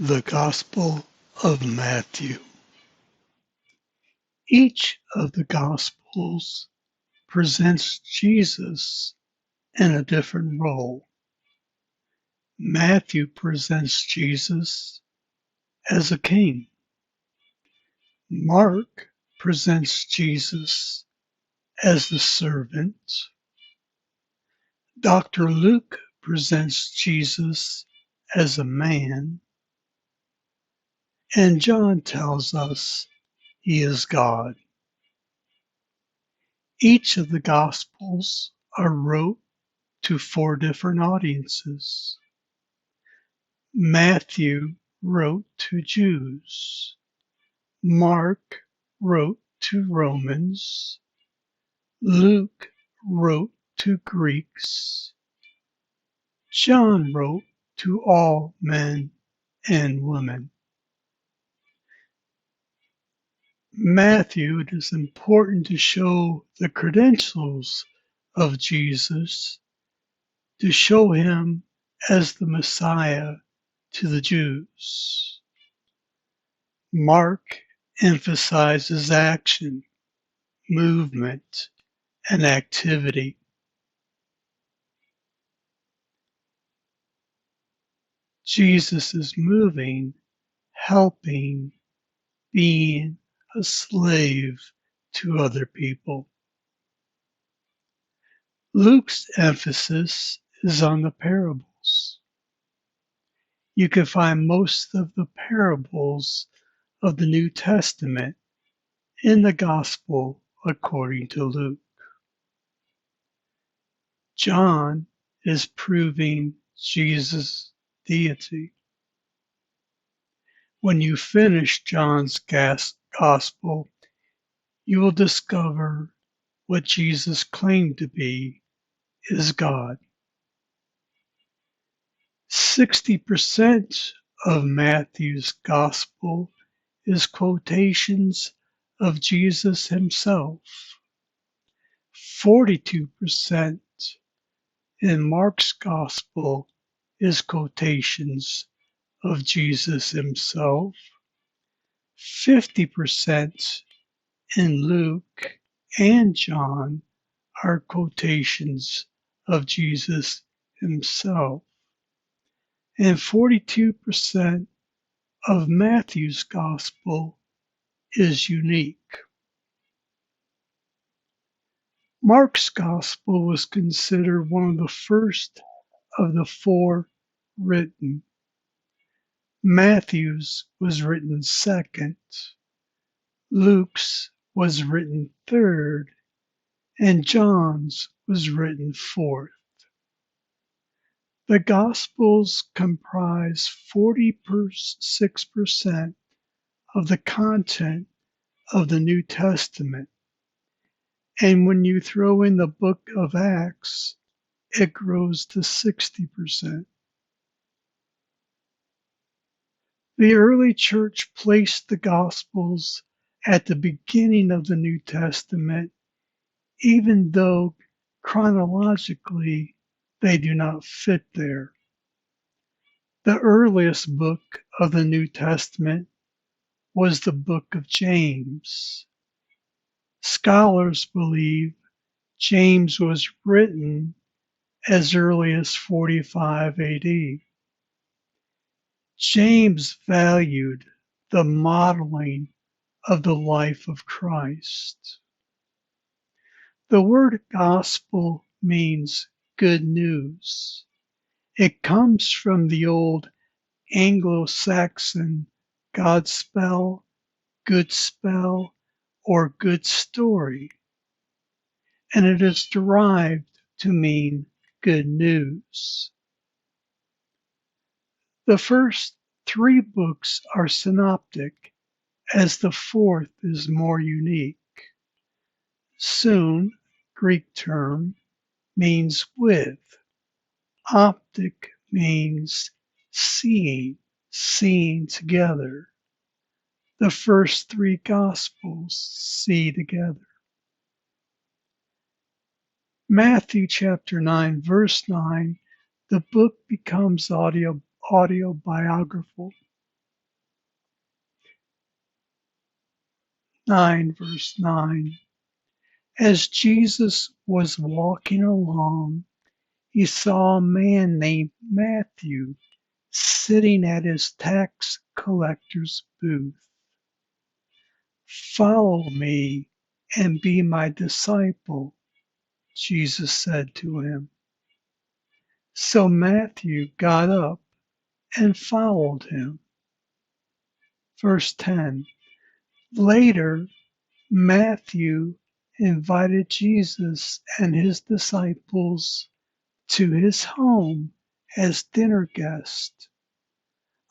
The Gospel of Matthew. Each of the Gospels presents Jesus in a different role. Matthew presents Jesus as a king. Mark presents Jesus as the servant. Dr. Luke presents Jesus as a man. And John tells us he is God. Each of the Gospels are wrote to four different audiences. Matthew wrote to Jews. Mark wrote to Romans. Luke wrote to Greeks. John wrote to all men and women. Matthew, it is important to show the credentials of Jesus, to show him as the Messiah to the Jews. Mark emphasizes action, movement, and activity. Jesus is moving, helping, being a slave to other people. Luke's emphasis is on the parables. You can find most of the parables of the New Testament in the Gospel according to Luke. John is proving Jesus' deity. When you finish John's Gospel, you will discover what Jesus claimed to be is God. 60% of Matthew's Gospel is quotations of Jesus himself. 42% in Mark's Gospel is quotations of Jesus himself. 50% in Luke and John are quotations of Jesus himself. And 42% of Matthew's Gospel is unique. Mark's Gospel was considered one of the first of the four written. Matthew's was written second. Luke's was written third, and John's was written fourth. The Gospels comprise 46% of the content of the New Testament, and when you throw in the book of Acts, it grows to 60%. The early church placed the Gospels at the beginning of the New Testament, even though chronologically they do not fit there. The earliest book of the New Testament was the book of James. Scholars believe James was written as early as 45 AD. James valued the modeling of the life of Christ. The word gospel means good news. It comes from the old Anglo-Saxon Godspell, good spell, or good story, and it is derived to mean good news. The first three books are synoptic, as the fourth is more unique. Soon, Greek term, means with. Optic means seeing, seeing together. The first three Gospels see together. Matthew chapter 9, verse 9, the book becomes autobiographical. 9, verse 9. As Jesus was walking along, he saw a man named Matthew sitting at his tax collector's booth. "Follow me and be my disciple," Jesus said to him. So Matthew got up and followed him. Verse 10. Later, Matthew invited Jesus and his disciples to his home as dinner guests,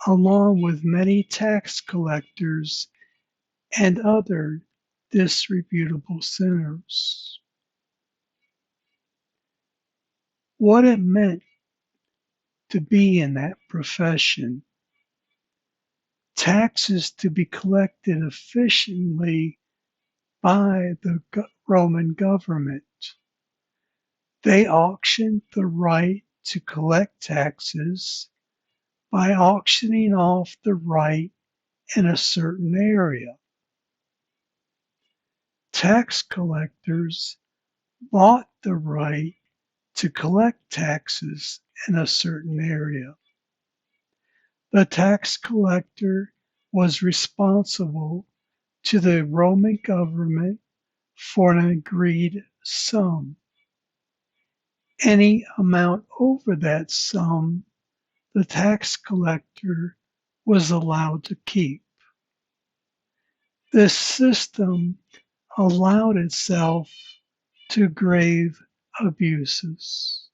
along with many tax collectors and other disreputable sinners. What it meant to be in that profession: taxes to be collected efficiently by the Roman government. They auctioned the right to collect taxes by auctioning off the right in a certain area. Tax collectors bought the right to collect taxes in a certain area. The tax collector was responsible to the Roman government for an agreed sum. Any amount over that sum, the tax collector was allowed to keep. This system allowed itself to grave abuses.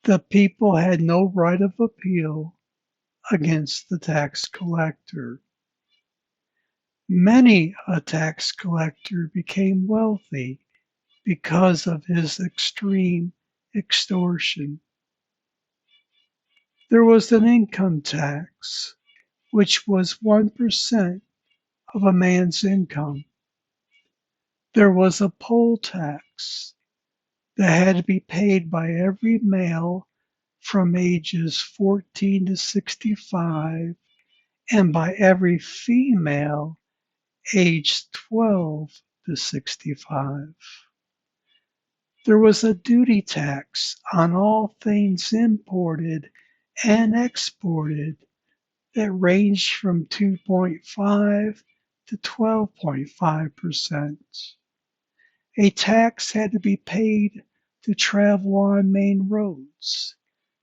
The people had no right of appeal against the tax collector. Many a tax collector became wealthy because of his extreme extortion. There was an income tax, which was 1% of a man's income. There was a poll tax that had to be paid by every male from ages 14 to 65 and by every female aged 12 to 65. There was a duty tax on all things imported and exported that ranged from 2.5 to 12.5%. A tax had to be paid to travel on main roads,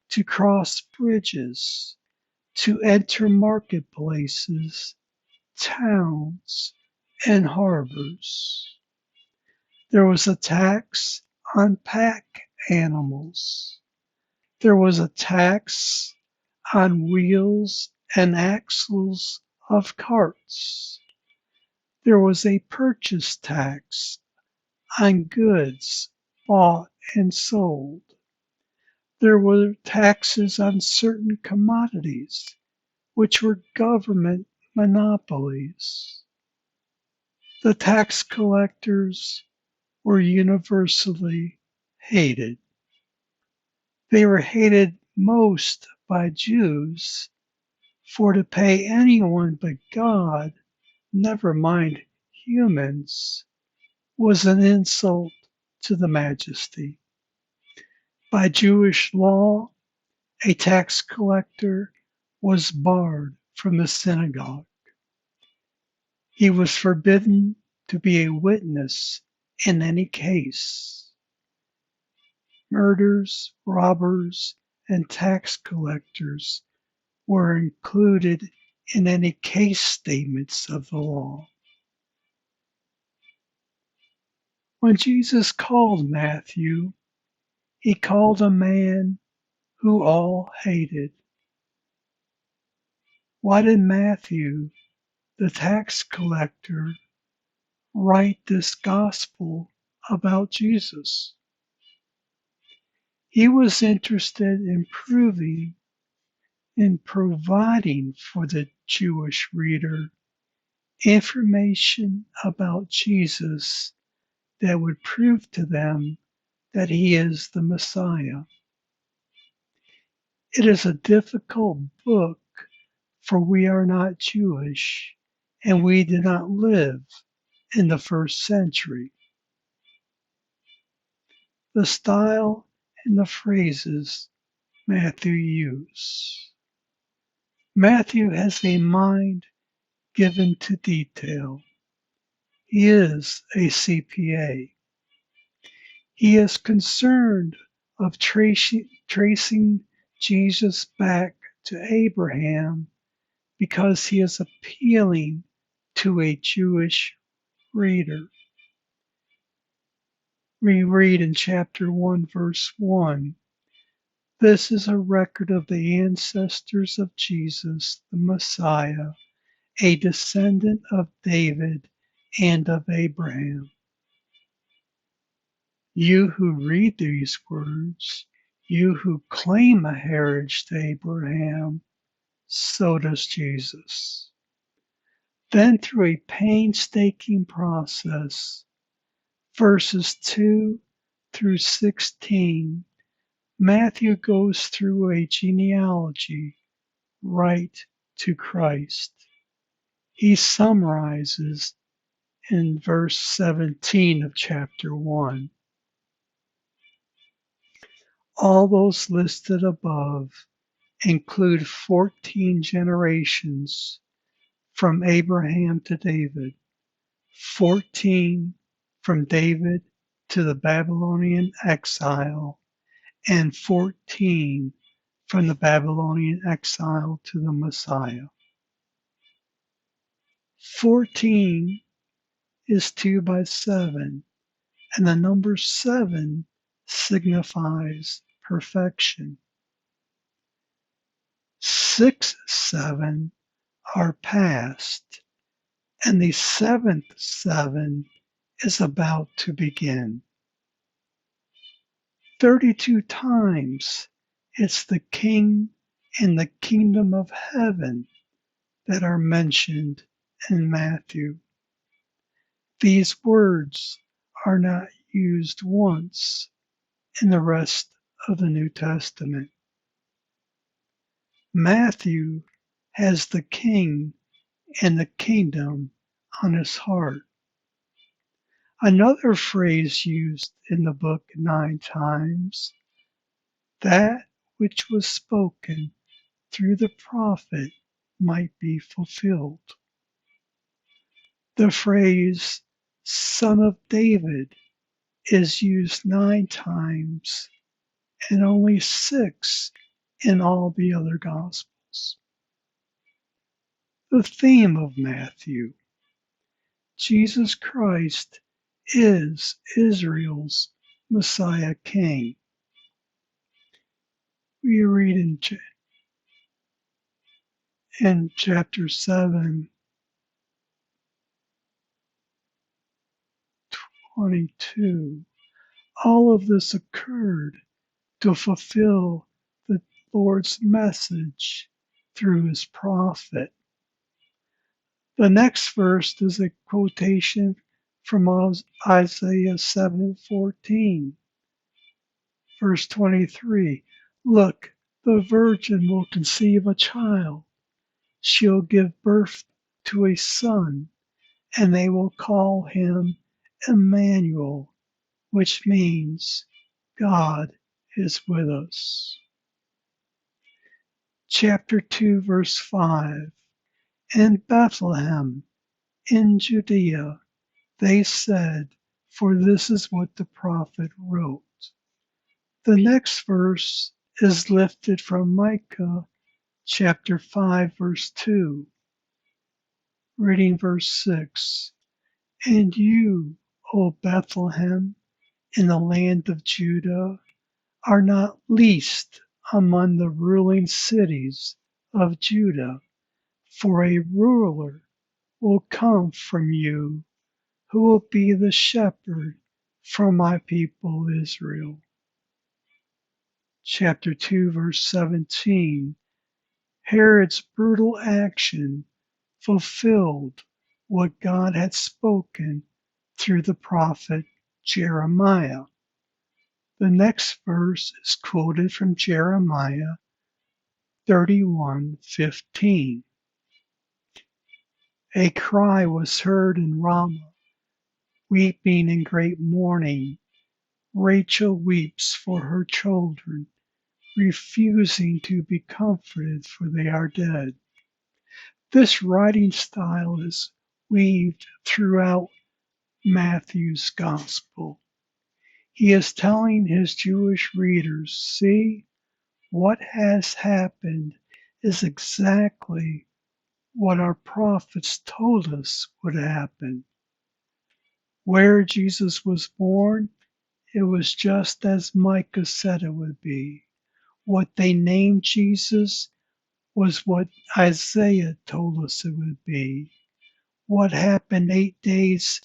to cross bridges, to enter marketplaces, towns, and harbors. There was a tax on pack animals. There was a tax on wheels and axles of carts. There was a purchase tax on goods bought and sold. There were taxes on certain commodities, which were government monopolies. The tax collectors were universally hated. They were hated most by Jews, for to pay anyone but God, never mind humans, was an insult to the majesty. By Jewish law, a tax collector was barred from the synagogue. He was forbidden to be a witness in any case. Murderers, robbers, and tax collectors were included in any case statements of the law. When Jesus called Matthew, he called a man who all hated. Why did Matthew, the tax collector, write this gospel about Jesus? He was interested in providing for the Jewish reader information about Jesus that would prove to them that he is the Messiah. It is a difficult book, for we are not Jewish and we do not live in the first century. The style and the phrases Matthew used. Matthew has a mind given to detail. He is a CPA. He is concerned of tracing Jesus back to Abraham because he is appealing to a Jewish reader. We read in chapter 1, verse 1, "This is a record of the ancestors of Jesus, the Messiah, a descendant of David and of Abraham." You who read these words, you who claim a heritage to Abraham, so does Jesus. Then through a painstaking process, verses 2 through 16, Matthew goes through a genealogy right to Christ. He summarizes in verse 17 of chapter 1. All those listed above include 14 generations from Abraham to David, 14 from David to the Babylonian exile, and 14 from the Babylonian exile to the Messiah. 14 is 2 by 7, and the number 7 signifies perfection. 6 7 are past, and the 7th 7 is about to begin. 32 times it's the king and the kingdom of heaven that are mentioned in Matthew. These words are not used once in the rest of the New Testament. Matthew has the king and the kingdom on his heart. Another phrase used in the book 9 times, that which was spoken through the prophet might be fulfilled. The phrase Son of David is used 9 times and only 6 in all the other Gospels. The theme of Matthew: Jesus Christ is Israel's Messiah King. We read in chapter 7, 22, all of this occurred to fulfill the Lord's message through his prophet. The next verse is a quotation from Isaiah 7:14. Verse 23, "Look, the virgin will conceive a child. She'll give birth to a son, and they will call him Emmanuel," which means God is with us. Chapter 2, verse 5, "In Bethlehem, in Judea, they said, for this is what the prophet wrote." The next verse is lifted from Micah chapter 5, verse 2. Reading verse 6, "And you, O Bethlehem, in the land of Judah, are not least among the ruling cities of Judah, for a ruler will come from you who will be the shepherd for my people Israel." Chapter 2, verse 17, Herod's brutal action fulfilled what God had spoken through the prophet Jeremiah. The next verse is quoted from Jeremiah 31:15. "A cry was heard in Ramah, weeping in great mourning. Rachel weeps for her children, refusing to be comforted, for they are dead. This writing style is weaved throughout Matthew's Gospel. He is telling his Jewish readers, see, what has happened is exactly what our prophets told us would happen. Where Jesus was born, it was just as Micah said it would be. What they named Jesus was what Isaiah told us it would be. What happened 8 days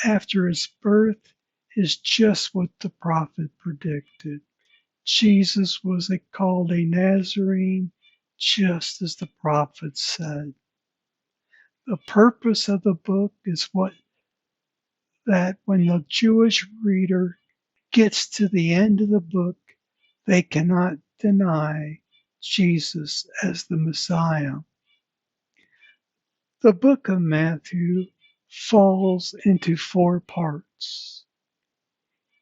after his birth is just what the prophet predicted. Jesus was called a Nazarene, just as the prophet said. The purpose of the book is that when the Jewish reader gets to the end of the book, they cannot deny Jesus as the Messiah. The book of Matthew falls into 4 parts.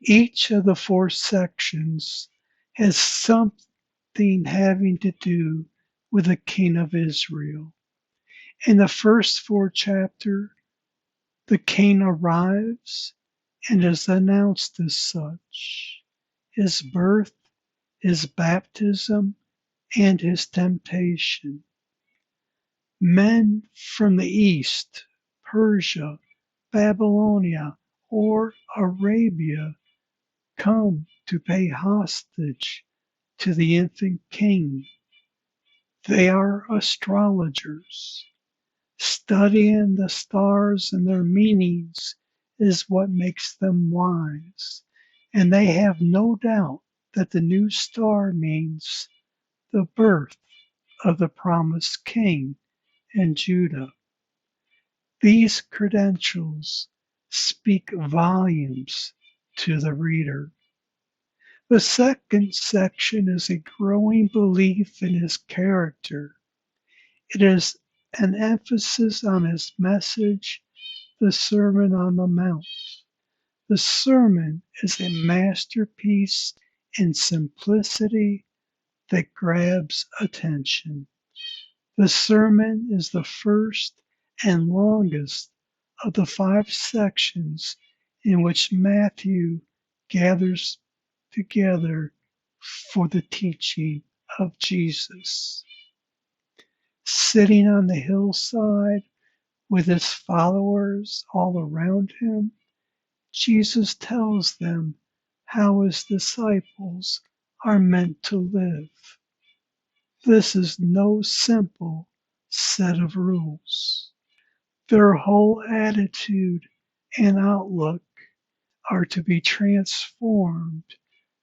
Each of the 4 sections has something having to do with the King of Israel. In the first 4 chapters, the king arrives and is announced as such. His birth, his baptism, and his temptation. Men from the east, Persia, Babylonia, or Arabia come to pay hostage to the infant king. They are astrologers. Studying the stars and their meanings is what makes them wise, and they have no doubt that the new star means the birth of the promised king in Judah. These credentials speak volumes to the reader. The second section is a growing belief in his character. It is an emphasis on his message, the Sermon on the Mount. The sermon is a masterpiece in simplicity that grabs attention. The sermon is the first and longest of the 5 sections in which Matthew gathers together for the teaching of Jesus. Sitting on the hillside with his followers all around him, Jesus tells them how his disciples are meant to live. This is no simple set of rules. Their whole attitude and outlook are to be transformed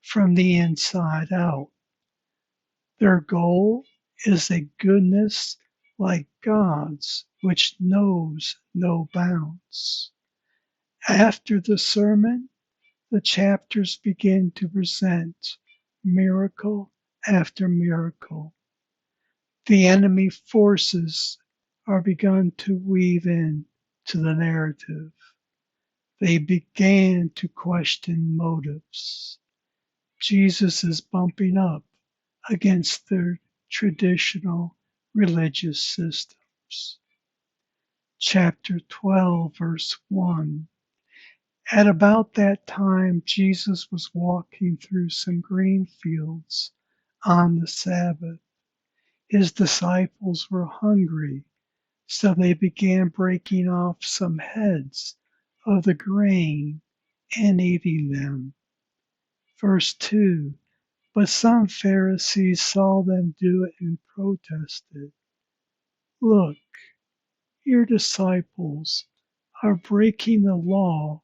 from the inside out. Their goal is a goodness like God's, which knows no bounds. After the sermon, the chapters begin to present miracle after miracle. The enemy forces are begun to weave in to the narrative. They began to question motives. Jesus is bumping up against their traditional religious systems. Chapter 12, verse 1. At about that time, Jesus was walking through some green fields on the Sabbath. His disciples were hungry, so they began breaking off some heads of the grain and eating them. Verse 2. But some Pharisees saw them do it and protested. Look, your disciples are breaking the law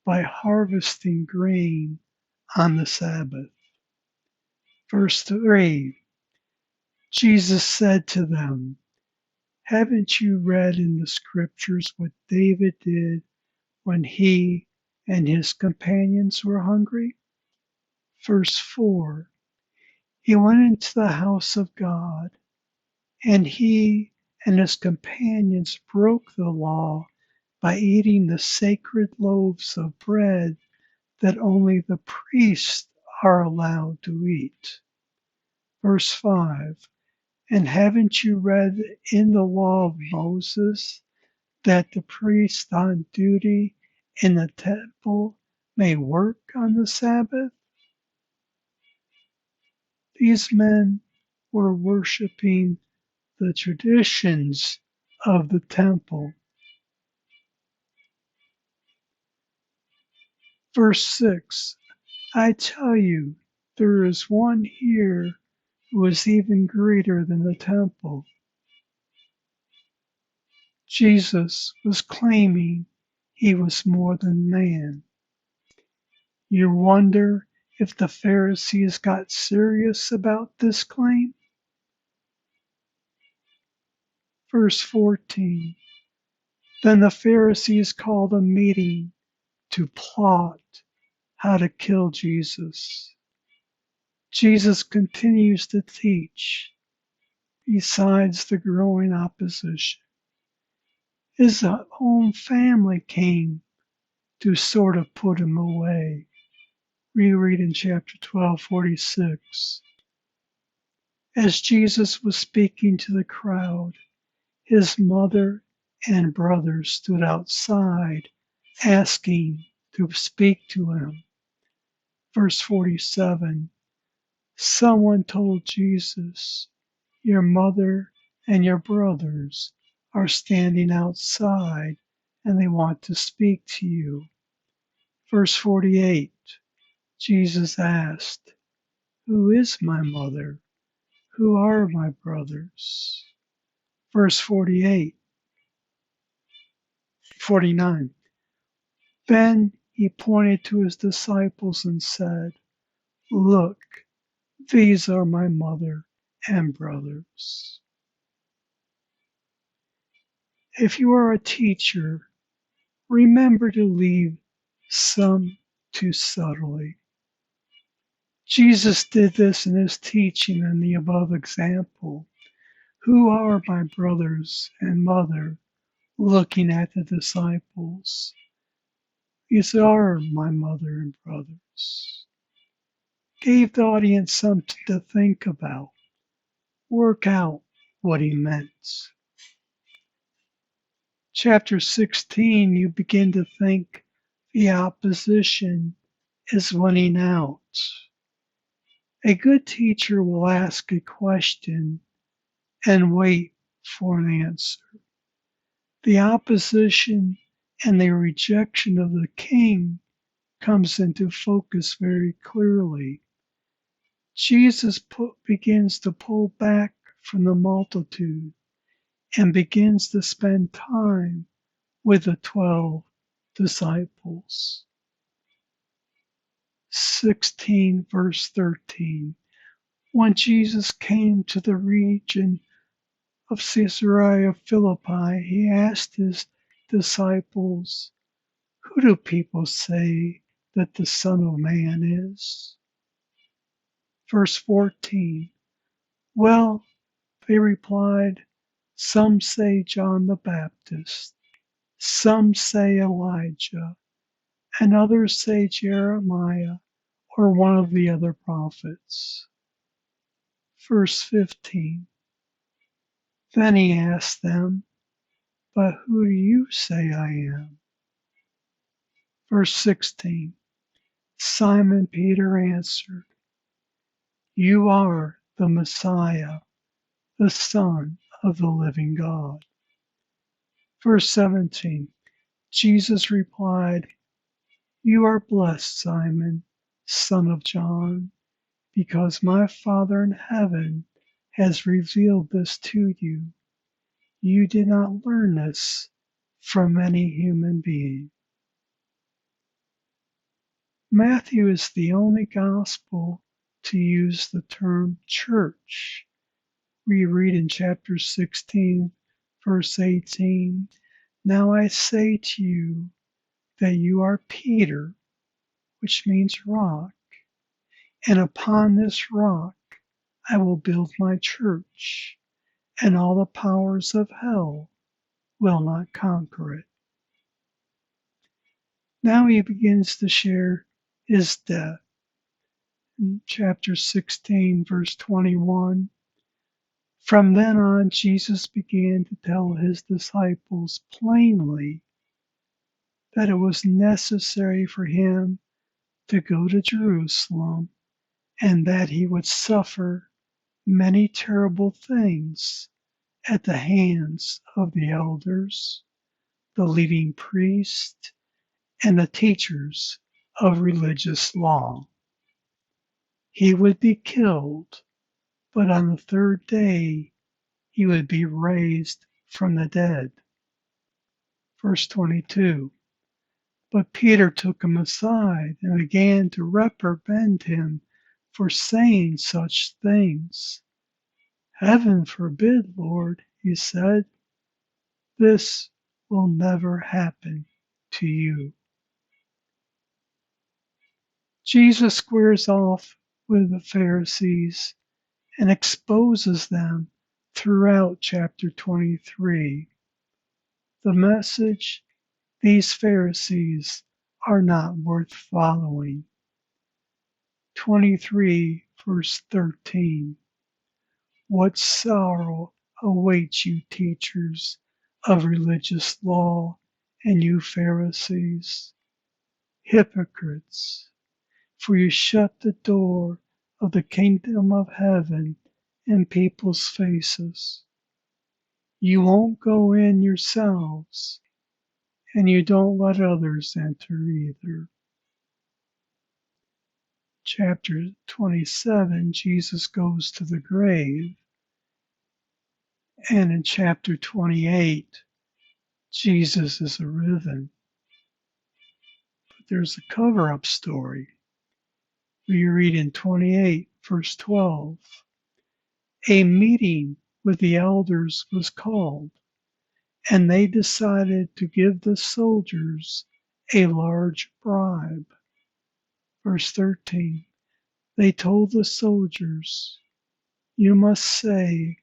by harvesting grain on the Sabbath. Verse 3. Jesus said to them, haven't you read in the scriptures what David did when he and his companions were hungry? Verse 4. He went into the house of God, and he and his companions broke the law by eating the sacred loaves of bread that only the priests are allowed to eat. Verse 5, and haven't you read in the law of Moses that the priest on duty in the temple may work on the Sabbath? These men were worshiping the traditions of the temple. Verse 6, I tell you, there is one here who is even greater than the temple. Jesus was claiming he was more than man. You wonder if the Pharisees got serious about this claim? Verse 14, then the Pharisees called a meeting to plot how to kill Jesus. Jesus continues to teach besides the growing opposition. His own family came to sort of put him away. Reread in chapter 12:46. As Jesus was speaking to the crowd, his mother and brothers stood outside asking to speak to him. Verse 47, someone told Jesus, your mother and your brothers are standing outside and they want to speak to you. Verse 48, Jesus asked, who is my mother? Who are my brothers? Verse 49, then he pointed to his disciples and said, look, these are my mother and brothers. If you are a teacher, remember to leave some too subtly. Jesus did this in his teaching in the above example. Who are my brothers and mother? Looking at the disciples. These are my mother and brothers. Gave the audience something to think about. Work out what he meant. Chapter 16, you begin to think the opposition is winning out. A good teacher will ask a question and wait for an answer. The opposition and the rejection of the king comes into focus very clearly. Jesus begins to pull back from the multitude and begins to spend time with the 12 disciples. 16 verse 13. When Jesus came to the region of Caesarea Philippi, he asked his disciples, who do people say that the Son of Man is? Verse 14. Well, they replied, some say John the Baptist, some say Elijah, and others say Jeremiah or one of the other prophets. Verse 15. Then he asked them, but who do you say I am? Verse 16. Simon Peter answered, you are the Messiah, the Son of the living God. Verse 17. Jesus replied, you are blessed, Simon, son of John, because my Father in heaven has revealed this to you. You did not learn this from any human being. Matthew is the only gospel to use the term church. We read in chapter 16, verse 18, now I say to you that you are Peter, which means rock, and upon this rock I will build my church, and all the powers of hell will not conquer it. Now he begins to share his death. In chapter 16, verse 21, from then on, Jesus began to tell his disciples plainly that it was necessary for him to go to Jerusalem and that he would suffer many terrible things at the hands of the elders, the leading priests, and the teachers of religious law. He would be killed, but on the third day he would be raised from the dead. Verse 22. But Peter took him aside and began to reprimand him for saying such things. Heaven forbid, Lord, he said, this will never happen to you. Jesus squares off with the Pharisees and exposes them throughout chapter 23. The message, these Pharisees are not worth following. 23 verse 13. What sorrow awaits you, teachers of religious law, and you Pharisees, hypocrites, for you shut the door of the kingdom of heaven in people's faces. You won't go in yourselves, and you don't let others enter either. Chapter 27, Jesus goes to the grave. And in chapter 28, Jesus is arisen. But there's a cover-up story. We read in 28, verse 12, a meeting with the elders was called, and they decided to give the soldiers a large bribe. Verse 13, they told the soldiers, you must say,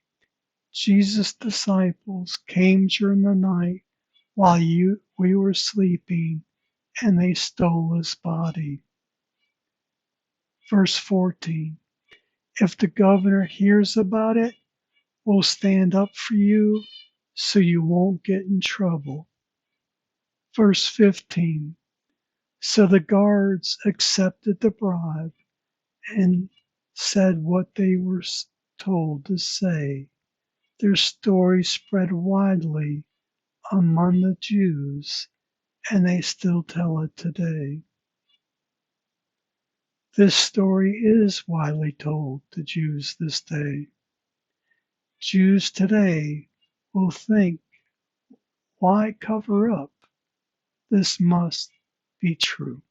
Jesus' disciples came during the night while we were sleeping, and they stole his body. Verse 14, if the governor hears about it, we'll stand up for you so you won't get in trouble. Verse 15, so the guards accepted the bribe and said what they were told to say. Their story spread widely among the Jews, and they still tell it today. This story is widely told to Jews this day. Jews today will think, why cover up? This must be true.